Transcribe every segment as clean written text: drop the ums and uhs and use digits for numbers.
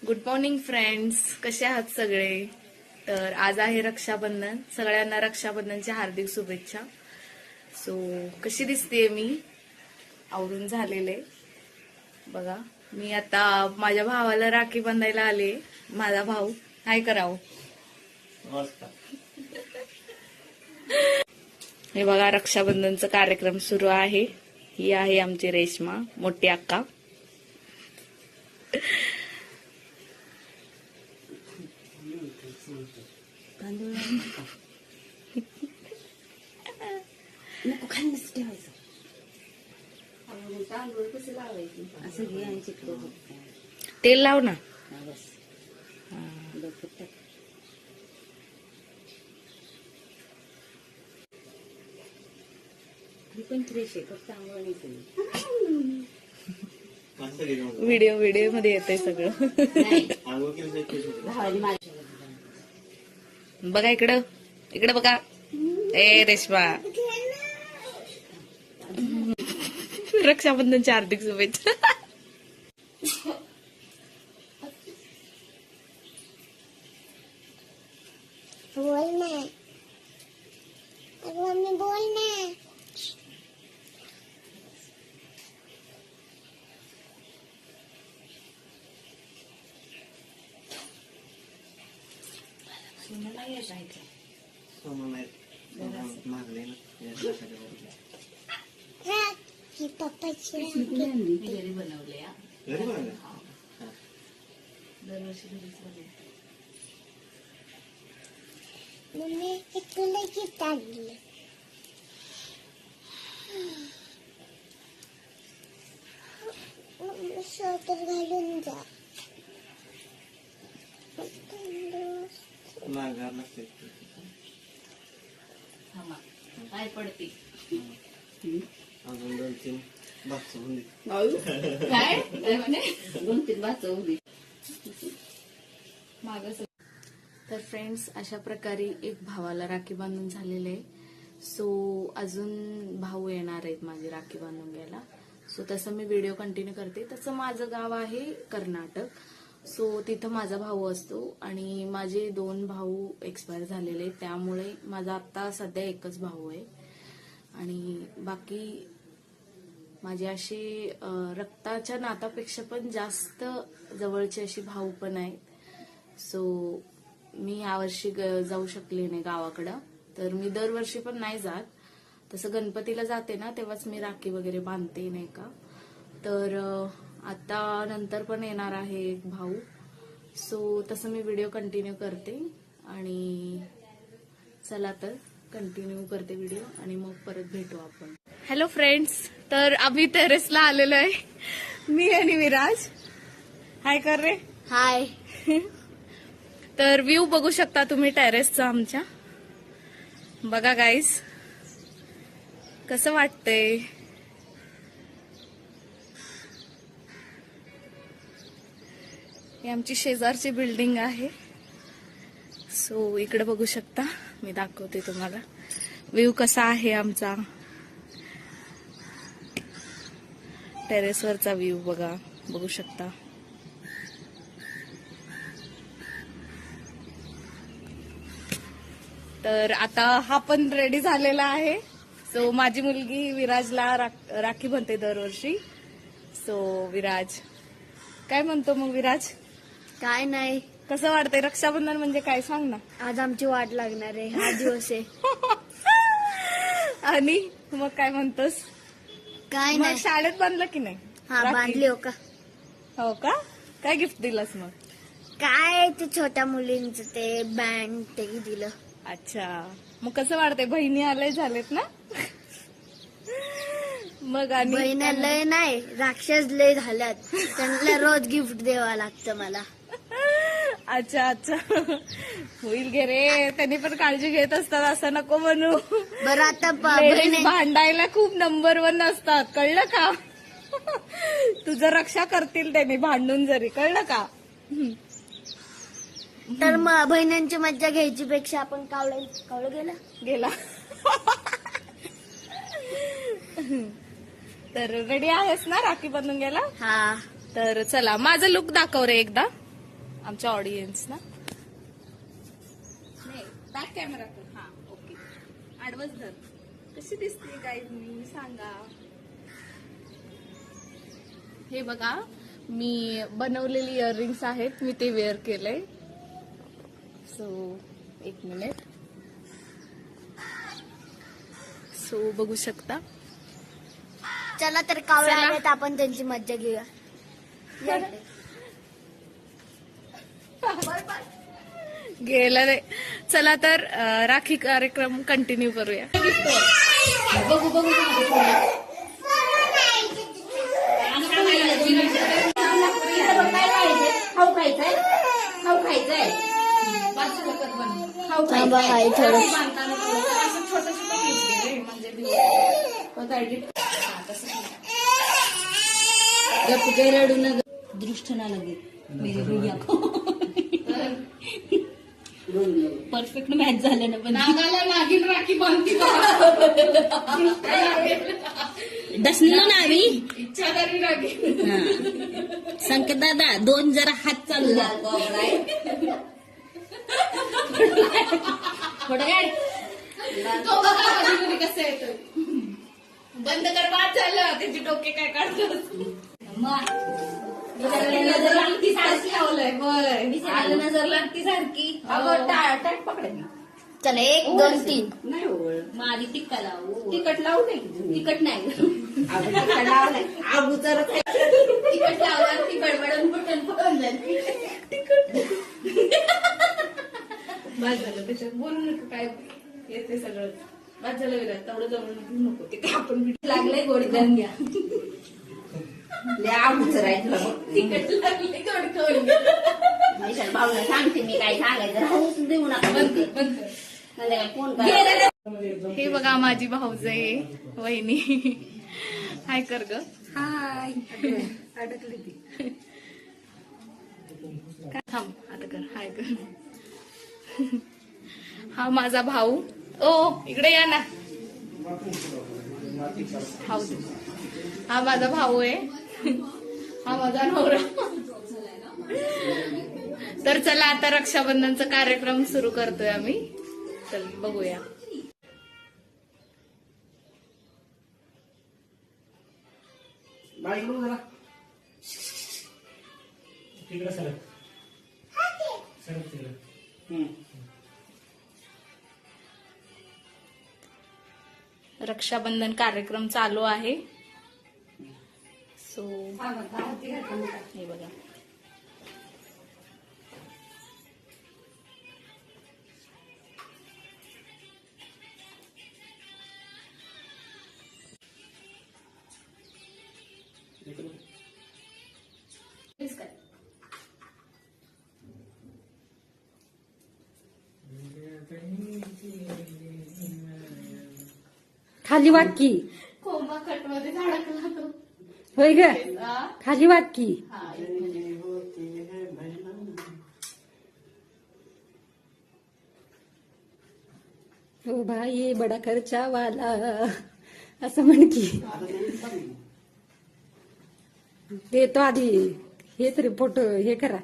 Good morning friends, कसे आहात सगळे. तर आज आहे रक्षाबंधन. सगळ्यांना रक्षाबंधनच्या हार्दिक शुभेच्छा. सो कशी दिसतेय मी, आवरून झालेले बघा. मी आता माझ्या भावाला राखी बांधायला आले. माझा भाऊ काय करावं. हे बघा, रक्षाबंधनचा कार्यक्रम सुरू आहे. ही आहे आमची रेश्मा, मोठी अक्का. नको खाल्लंच ठेवायचं. तांदूळ कसे लावायचे असं घे आणि चिकटव. तेल लाव ना. बस डोक्यात टाक. ही पण फ्रेश आहे, फक्त आंघोळ नाही केली. व्हिडिओ मध्ये येतंय सगळं. भावाने माझ्या बघा इकडं, इकडं बघा. ए रेश्मा, रक्षाबंधनच्या हार्दिक शुभेच्छा. बोल ना, मम्मी बोल ना. ही पप्पाची घरी बनवले. मम्मी हे तुला गिफ्ट आणलं. मम्मी स्वेटर घालून जा. काय पडते अजून 2-3 बाथरूम काय म्हणे 2-3 वाचवली. तर फ्रेंड्स, अशा प्रकारे एक भावाला राखी बांधून झालेले आहे. सो अजून भाऊ येणार आहेत माझे राखी बांधून घ्यायला. सो तसं मी व्हिडिओ कंटिन्यू करते. तसं माझं गाव आहे कर्नाटक. सो तिथं माझा भाऊ असतो आणि माझे 2 भाऊ एक्सपायर झालेले, त्यामुळे माझा आता सध्या एकच भाऊ आहे. आणि बाकी माझे असे रक्ताच्या नातापेक्षा पण जास्त जवळचे अशी भाऊ पण आहेत. सो मी यावर्षी जाऊ शकले नाही गावाकडं. तर मी दरवर्षी पण नाही जात. तसं गणपतीला जाते ना, तेव्हाच मी राखी वगैरे बांधते नाही का. तर आता नंतर पण येणार आहे एक भाऊ. सो तसं मी व्हिडिओ कंटिन्यू करते. आणि चला तर कंटिन्यू करते व्हिडिओ आणि मग परत भेटू आपण. हॅलो फ्रेंड्स, तर आम्ही टेरेसला आलेलो आहे, मी आणि विराज. हाय कर रे. हाय. तर व्ह्यू बघू शकता तुम्ही टेरेसचा आमच्या. बघा गाईस, कसं वाटतंय. ही आमची शेजारची बिल्डिंग आहे. सो इकडे बघू शकता, मी दाखवते तुम्हाला व्ह्यू कसा आहे आमचा. टेरेसवरचा व्ह्यू बघू शकता. तर आता हा पण रेडी झालेला आहे. सो माझी मुलगी विराजला राखी बांधते दरवर्षी. सो विराज काय म्हणतो मग. विराज काय नाही, कसं वाटतंय. रक्षाबंधन म्हणजे काय सांग ना. आज आमची वाट लागणार आहे, हा दिवस आहे. आणि मग काय म्हणतोस. काय मग नाही. शाळेत बांधलं की नाही. हा राखी? बांधली हो का. हो का. काय गिफ्ट दिलंस मग. काय ते छोट्या मुलींचं ते बँड ते दिलं. अच्छा, मग कसं वाटतंय. बहिणी आलंय झालेत ना. मग आणि बहिण लय नाही, राक्षस लय झाल्यात. त्यांना रोज गिफ्ट द्यावं लागतं मला. अच्छा अच्छा, होईल गे रे. त्यांनी पण काळजी घेत असतात, असं नको म्हणू. बरं आता Ladies भांडायला खूप नंबर 1 असतात, कळलं का. तुझं रक्षा करतील त्यांनी भांडून जरी, कळलं का. तर मग बहिणींची मज्जा घ्यायची पेक्षा आपण कावळं गेला. तर रेडी आहेस ना राखी बांधून घ्यायला. हा. तर चला, माझं लुक दाखव रे एकदा. आमच्या ऑडियन्स ना बॅक कॅमेरा कर. हा ओके. आडवच धर. कशी दिसते गाईज मी सांगा. हे बघा मी बनवलेली इयरिंग्स आहेत, मी ते वेअर केलंय. सो एक मिनिट. सो बघू शकता. चला तर कावळे चला. आलेत, आपण त्यांची मज्जा घेऊया. गेलं रे. चला तर राखी कार्यक्रम कंटिन्यू करूया. बघू बघू खाऊ खायचंय खाऊ खायचंय थांबा आई थोडं. गप रडू न दृष्ट ना लगे मेरे भैया को. परफेक्ट मॅच झालं ना पण नागाला नागिन राखी बांधती. दसनीला नावी इच्छाधारी राखी. संकेत दादा 2 जरा हात चालू द्या. थोडं काय तो बघा कधी कसं येतं. बंद कर, बाद झालं. त्याचे डोके काय काढतात. नजर लागती सारखी लावलंय होय. नजर लागती सारखी टाट पकडायची. चला 1 2 3. नाही हो माझी टिक्का लावू. तिकट लावू नये. तिकट नाही तिकट लावलंय. अगोदर तिकट लावल्यावर ती बडबडून फुटून पळून जाईल. बाद झालं. त्याच्यात बोलू नको काय येते सगळं. बाद झालं विराट. तेवढं जवळ नको. ते काय आपण लागलंय गोडी जाऊन घ्या. अगोदर आहे तुला बघ. तिकट लागले गोड विशाल भाऊला सांगते मी काय सांगायचं राहूच देऊ नका म्हणते. संध्याकाळी फोन करा. हे बघा माझी भाऊजाई वहिनी. हाय कर ग. हाय अडकली ती. काय थांब आता कर. हाय कर. हा माझा भाऊ. ओ इकडे या ना. भाऊ दे. हा माझा भाऊ आहे. हा माझा नवरा. तर चला आता रक्षाबंधनचा कार्यक्रम सुरू करतोय आम्ही. चल बघूया. बाई बघ जरा. तिकडे सरक सरक तिकडे. रक्षाबंधन कार्यक्रम चालू आहे. सो हे बघा. खाली वाटकी कोंबा कटमध्ये धडकला तो. होय ग हा? खाली वाटकी. हा, एक मिनिट. हो भाई बडा खर्चा वाला असं म्हण की. ते तो आधी हे तरी फोटो हे करा.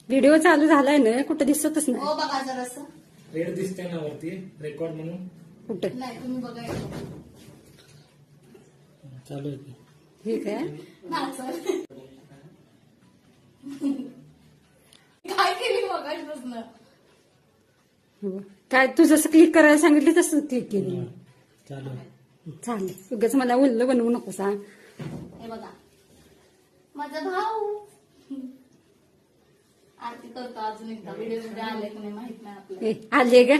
व्हिडिओ चालू झालाय ना, कुठं दिसतच नाही. हो बघा जरासं. रेड दिसते ना वरती रेकॉर्ड म्हणून. कुठं नाही तुम्ही बघायचं. चालू आहे. हे काय काय केली मगाचपासून. हो. काय तू जसं क्लिक करायला सांगितलं तसं क्लिक केली. चालू आहे. चालेल उगाच मला उल्ल बनवू नको सांग. हे बघा माझा भाऊ. आरती करतो अजून एकदा. व्हिडिओ मध्ये आले की नाही माहित नाही आपल्याला. ए, आले ग.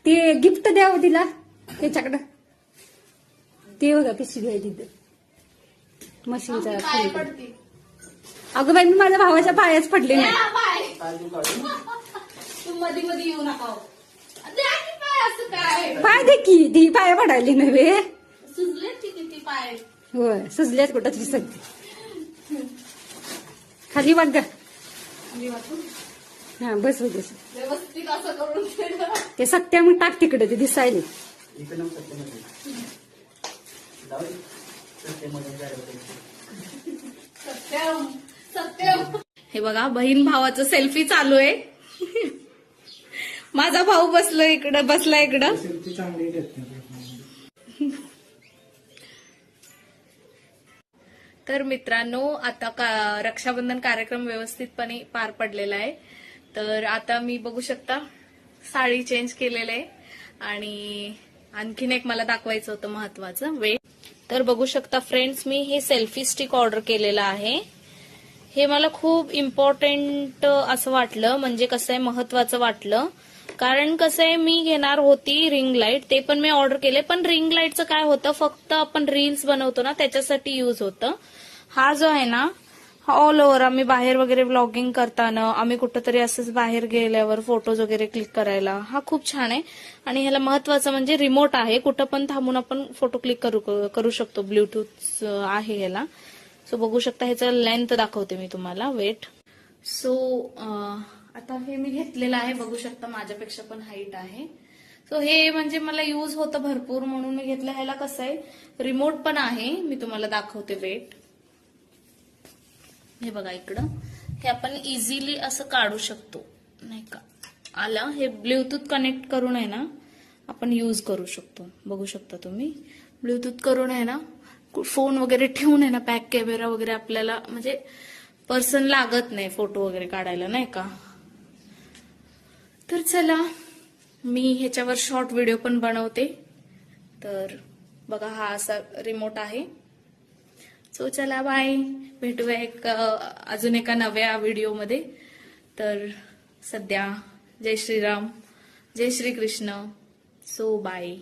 ते गिफ्ट द्यावं तिला त्याच्याकडं. ते बघा पिशवी आहे तिथं मशीनचा. आमची पाय पडते. अगं बाई मी माझ्या भावाच्या पायाच पडले नाही. द्या पाय. तू मध्ये मध्ये येऊ नका हो. द्या की पाय. असं काय पाय दे की ती पाय पडायली नव्हे. सुजलेत की किती पाय. होय सुजल्यात कुठं दिसत. खाली वाट ग. मी वाचून हा बस हो बस. व्यवस्थित असं करून ठेवलं. ते सत्या मग टाक तिकडे ते दिसायले. इकडं सत्यमध्ये जाऊ दे. सत्यमध्ये जायला हे बघा बहीण भावाचं सेल्फी चालू आहे. माझा भाऊ बसला इकडं सेल्फी चांगली घेत तर मित्रांनो आता रक्षाबंधन कार्यक्रम व्यवस्थितपणे पार पडलेला आहे. तर आता मी बघू शकता साडी चेंज केलेलं आहे आणि आणखीन एक मला दाखवायचं होतं महत्वाचं वेट. तर बघू शकता फ्रेंड्स, मी हे सेल्फी स्टिक ऑर्डर केलेलं आहे. हे मला खूप इम्पॉर्टंट असं वाटलं, म्हणजे कसं आहे महत्वाचं वाटलं. कारण कसं आहे मी घेणार होती रिंग लाईट, ते पण मी ऑर्डर केले. पण रिंग लाईटचं काय होतं, फक्त आपण रील्स बनवतो ना त्याच्यासाठी यूज होतं. हा जो आहे ना हा ऑल ओव्हर आम्ही बाहेर वगैरे व्लॉगिंग करताना, आम्ही कुठंतरी असंच बाहेर गेल्यावर फोटोज वगैरे क्लिक करायला हा खूप छान आहे. आणि ह्याला महत्वाचं म्हणजे रिमोट आहे, कुठं पण थांबून आपण फोटो क्लिक करू शकतो. ब्लूटूथ आहे ह्याला. सो बघू शकता ह्याचं लेंथ दाखवते मी तुम्हाला, वेट. सो आता हे मी घेतलेलं आहे, बघू शकता माझ्यापेक्षा पण हाईट आहे. सो हे म्हणजे मला यूज होतं भरपूर म्हणून मी घेतलं. ह्याला कसं आहे रिमोट पण आहे, मी तुम्हाला दाखवते वेट. हे बघा इकडं, हे आपण इझिली असं काढू शकतो नाही का. आलं हे ब्लूटूथ कनेक्ट करून आहे ना आपण यूज करू शकतो. बघू शकता तुम्ही ब्लूटूथ करून आहे ना फोन वगैरे ठेवून आहे ना बॅक कॅमेरा वगैरे आपल्याला म्हणजे पर्सन लागत नाही फोटो वगैरे काढायला नाही का. तर चला मी ह्याच्यावर शॉर्ट व्हिडिओ पण बनवते. तर बघा हा असा रिमोट आहे. सो चला बाय, भेटूया अजून एका नव्या व्हिडिओमध्ये. तर सध्या जय श्रीराम, जय श्री कृष्ण. So bye.